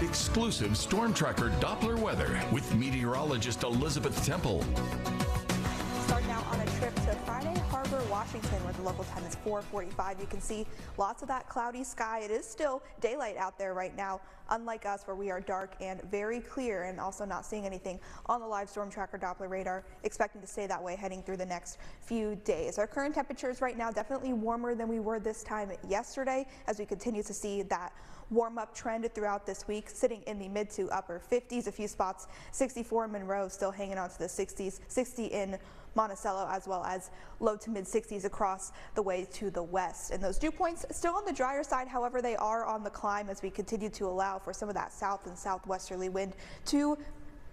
exclusive Storm Tracker Doppler weather with meteorologist Elizabeth Temple. Starting out on a trip to Friday Harbor, Washington, where the local time is 4:45. You can see lots of that cloudy sky. It is still daylight out there right now, unlike us where we are dark and very clear, and also not seeing anything on the live Storm Tracker Doppler radar. Expecting to stay that way heading through the next few days. Our current temperatures right now definitely warmer than we were this time yesterday, as we continue to see that warm-up trend throughout this week, sitting in the mid to upper 50s. A few spots, 64 in Monroe, still hanging on to the 60s, 60 in Monticello, as well as low to mid 60s across the way to the west. And those dew points still on the drier side, however, they are on the climb as we continue to allow for some of that south and southwesterly wind to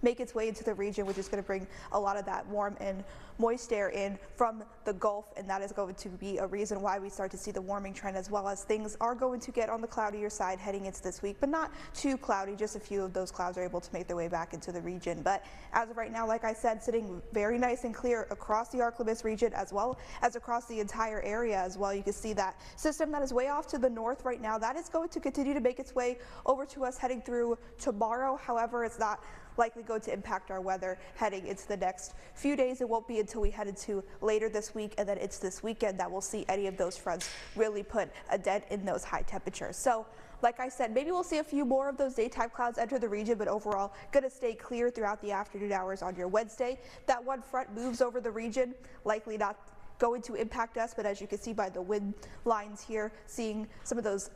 make its way into the region, which is going to bring a lot of that warm and moist air in from the Gulf, and that is going to be a reason why we start to see the warming trend, as well as things are going to get on the cloudier side heading into this week, but not too cloudy. Just a few of those clouds are able to make their way back into the region. But as of right now, like I said, sitting very nice and clear across the Ark-La-Miss region, as well as across the entire area as well. You can see that system that is way off to the north right now. That is going to continue to make its way over to us heading through tomorrow. However, it's not likely going to impact our weather heading into the next few days. It won't be until we head into later this week, and then it's this weekend that we'll see any of those fronts really put a dent in those high temperatures. So like I said, maybe we'll see a few more of those daytime clouds enter the region, but overall going to stay clear throughout the afternoon hours on your Wednesday. That one front moves over the region, likely not going to impact us, but as you can see by the wind lines here, seeing some of those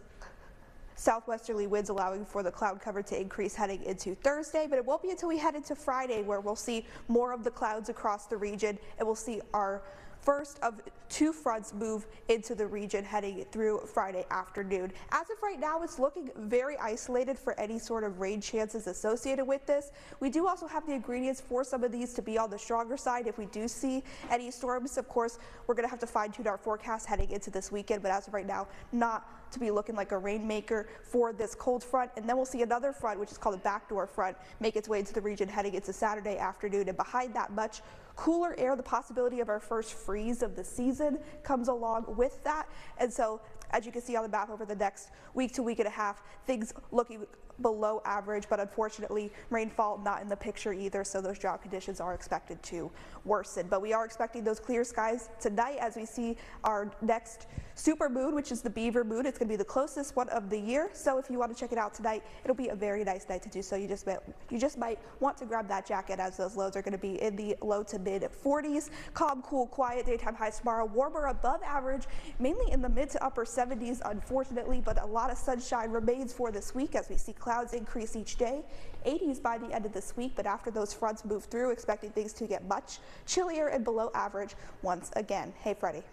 southwesterly winds allowing for the cloud cover to increase heading into Thursday, but it won't be until we head into Friday where we'll see more of the clouds across the region, and we'll see our first of two fronts move into the region heading through Friday afternoon. As of right now, it's looking very isolated for any sort of rain chances associated with this. We do also have the ingredients for some of these to be on the stronger side if we do see any storms. Of course, we're going to have to fine-tune our forecast heading into this weekend, but as of right now, not to be looking like a rainmaker for this cold front. And then we'll see another front, which is called a backdoor front, make its way into the region heading into Saturday afternoon. And behind that much cooler air, the possibility of our first freeze of the season comes along with that. And so, as you can see on the map, over the next week to week and a half, things looking below average, but unfortunately rainfall not in the picture either, so those drought conditions are expected to worsen. But we are expecting those clear skies tonight as we see our next super moon, which is the Beaver moon. It's going to be the closest one of the year, so if you want to check it out tonight, it'll be a very nice night to do so. You just might want to grab that jacket, as those lows are going to be in the low to mid 40s. Calm, cool, quiet daytime highs tomorrow. Warmer above average, mainly in the mid to upper 70s, unfortunately, but a lot of sunshine remains for this week as we see clouds increase each day. 80s by the end of this week, but after those fronts move through, expecting things to get much chillier and below average once again. Hey, Freddie.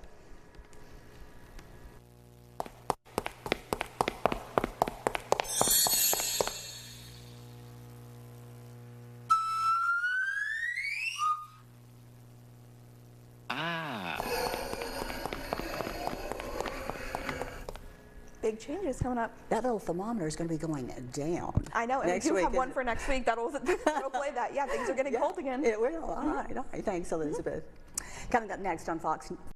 Big changes coming up. That little thermometer is going to be going down. I know, and we do have one for next week that'll play that. Yeah, things are getting cold again. It will. All right. Thanks, Elizabeth. Coming up next on Fox